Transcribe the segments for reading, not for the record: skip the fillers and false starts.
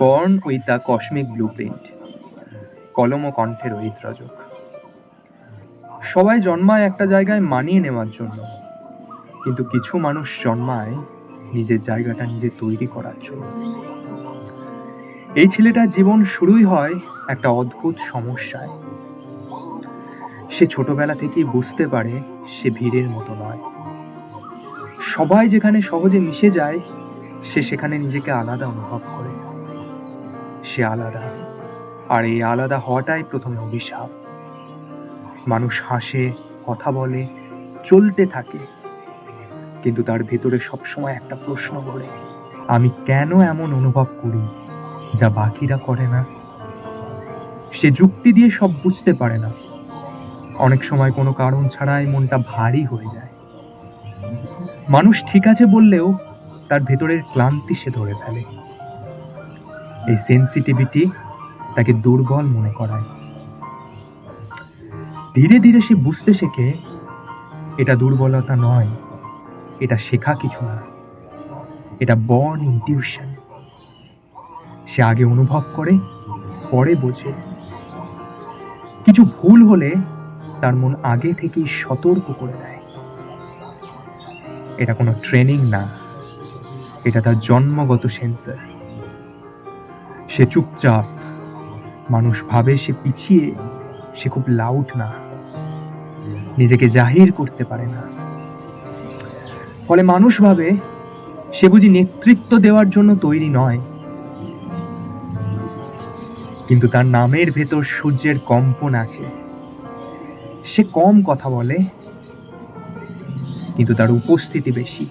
Born with the cosmic blueprint, কলম ও কণ্ঠের ঐদ্রজক। সবাই জন্মায় একটা জায়গায় মানিয়ে নেওয়ার জন্য, কিন্তু কিছু মানুষ জন্মায় নিজের জায়গাটা নিজে তৈরি করার জন্য। এই ছেলেটার জীবন শুরুই হয় একটা অদ্ভুত সমস্যায়। সে ছোটবেলা থেকেই বুঝতে পারে সে ভিড়ের মতো নয়। সবাই যেখানে সহজে মিশে যায়, সে সেখানে নিজেকে আলাদা অনুভব করে। সে আলাদা, আর এই আলাদা হওয়াটাই প্রথমে অভিশাপ। মানুষ হাসে, কথা বলে, চলতে থাকে, কিন্তু তার ভিতরে সবসময় একটা প্রশ্ন ঘোরে, আমি কেন এমন অনুভব করি যা বাকিরা করে না? সে যুক্তি দিয়ে সব বুঝতে পারে না। অনেক সময় কোনো কারণ ছাড়াই মনটা ভারী হয়ে যায়। মানুষ ঠিক আছে বললেও তার ভেতরের ক্লান্তি সে ধরে ফেলে। এই সেন্সিটিভিটি তাকে দুর্বল মনে করায়। ধীরে ধীরে সে বুঝতে শেখে এটা দুর্বলতা নয়, এটা শেখা কিছু না, এটা বর্ন ইনটিউশন। সে আগে অনুভব করে, পরে বোঝে। কিছু ভুল হলে তার মন আগে থেকেই সতর্ক করে দেয়। এটা কোনো ট্রেনিং না, এটা তার জন্মগত সেন্সর। সে চুপচাপ। মানুষ ভাবে সে পিছিয়ে, সে খুব লাউড না, নিজেকে জাহির করতে পারে না। ফলে মানুষ ভাবে সে বুঝি নেতৃত্ব দেওয়ার জন্য তৈরি নয়। কিন্তু তার নামের ভেতর সূর্যের কম্পন আছে। সে কম কথা বলে, কিন্তু তার উপস্থিতি বেশি।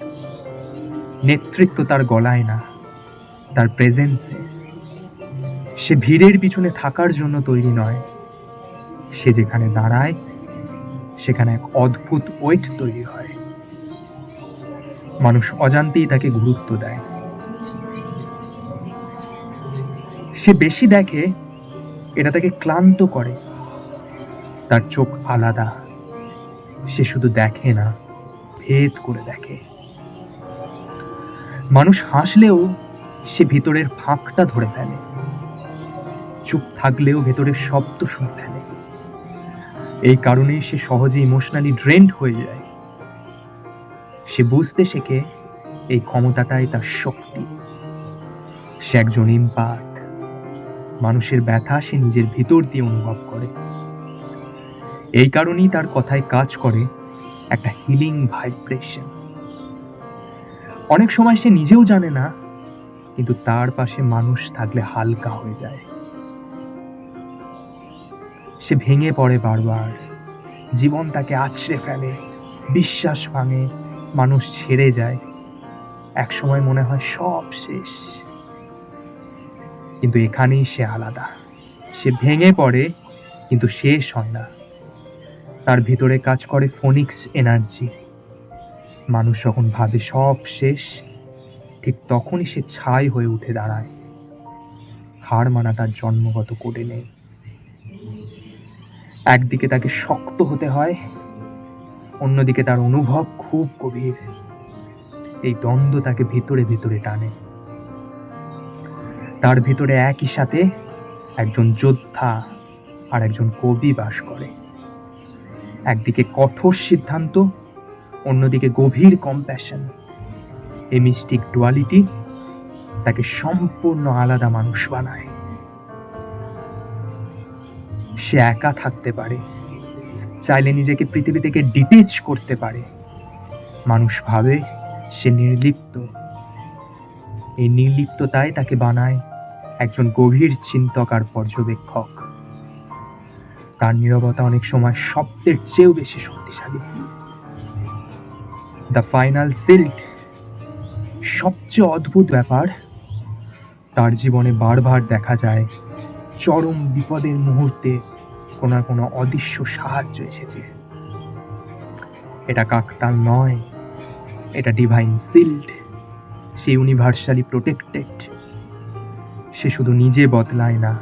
নেতৃত্ব তার গলায় না, তার প্রেজেন্সে। সে ভিড়ের পিছনে থাকার জন্য তৈরি নয়। সে যেখানে দাঁড়ায়, সেখানে এক অদ্ভুত ওয়েট তৈরি হয়। মানুষ অজান্তেই তাকে গুরুত্ব দেয়। সে বেশি দেখে, এটা তাকে ক্লান্ত করে। তার চোখ আলাদা। সে শুধু দেখে না, ভেদ করে দেখে। মানুষ হাসলেও সে ভিতরের ফাঁকটা ধরে ফেলে। চুপ থাকলেও ভেতরের শব্দ শুনে ফেলে। এই কারণেই সে সহজে ইমোশনালি ড্রেন্ড হয়ে যায়। সে বুঝতে শেখে এই ক্ষমতাটাই তার শক্তি। সে একজন ইম্পাথ। মানুষের ব্যথা সে নিজের ভিতর দিয়ে অনুভব করে। এই কারণেই তার কথায় কাজ করে একটা হিলিং ভাইব্রেশন। অনেক সময় সে নিজেও জানে না, কিন্তু তার পাশে মানুষ থাকলে হালকা হয়ে যায়। সে ভেঙে পড়ে বারবার। জীবন তাকে আছড়ে ফেলে, বিশ্বাস ভাঙে, মানুষ ছেড়ে যায়। এক সময় মনে হয় সব শেষ। কিন্তু এখানেই সে আলাদা। সে ভেঙে পড়ে, কিন্তু শেষ হয় না। তার ভিতরে কাজ করে ফোনিক্স এনার্জি। মানুষ যখন ভাবে সব শেষ, ঠিক তখনই সে ছাই হয়ে উঠে দাঁড়ায়। হার মানা তার জন্মগত কোডে নেই। একদিকে তাকে শক্ত হতে হয়, অন্যদিকে তার অনুভব খুব গভীর। এই দ্বন্দ্ব তাকে ভিতরে ভিতরে টানে। তার ভিতরে একই সাথে একজন যোদ্ধা আর একজন কবি বাস করে। একদিকে কঠোর সিদ্ধান্ত, অন্যদিকে গভীর কম্প্যাশন। এই মিস্টিক ডুয়ালিটি তাকে সম্পূর্ণ আলাদা মানুষ বানায়। সে একা থাকতে পারে, চাইলে নিজেকে পৃথিবী থেকে ডিটেচ করতে পারে। মানুষ ভাবে সে নির্লিপ্ত। এই নির্লিপ্ততাই তাকে বানায় একজন গভীর চিন্তক আর পর্যবেক্ষক। তার নীরবতা অনেক সময় শব্দের চেয়েও বেশি শক্তিশালী। দ্য ফাইনাল সিল্ট, সবচেয়ে অদ্ভুত ব্যাপার, তার জীবনে বারবার দেখা যায় চরম বিপদের মুহূর্তে কোনো না কোনো অদৃশ্য সাহায্য এসেছে। এটা কাকতাল নয়, এটা ডিভাইন সিল্ড। সে ইউনিভার্সালি প্রোটেক্টেড। সে শুধু নিজে বদলায় না,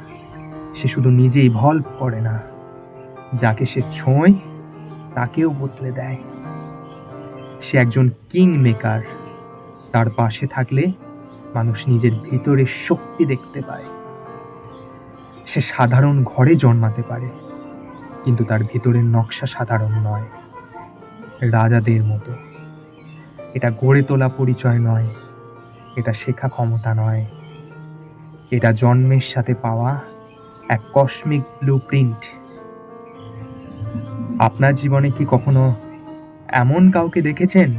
সে শুধু নিজে ইভলভ করে না, যাকে সে ছোঁয় তাকেও বদলে দেয়। সে একজন কিং মেকার। তার পাশে থাকলে মানুষ নিজের ভিতরের শক্তি দেখতে পায়। সে সাধারণ ঘরে জন্মাতে পারে, কিন্তু তার ভিতরের নকশা সাধারণ নয়, রাজাদের মতো। এটা গড়ে তোলা পরিচয় নয়, এটা শেখা ক্ষমতা নয়, এটা জন্মের সাথে পাওয়া এক কসমিক ব্লুপ্রিন্ট। আপনার জীবনে কি কখনো এমন কাউকে দেখেছেন,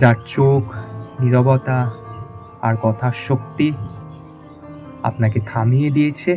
যার চোখ, নীরবতা আর কথার শক্তি আপনাকে থামিয়ে দিয়েছে?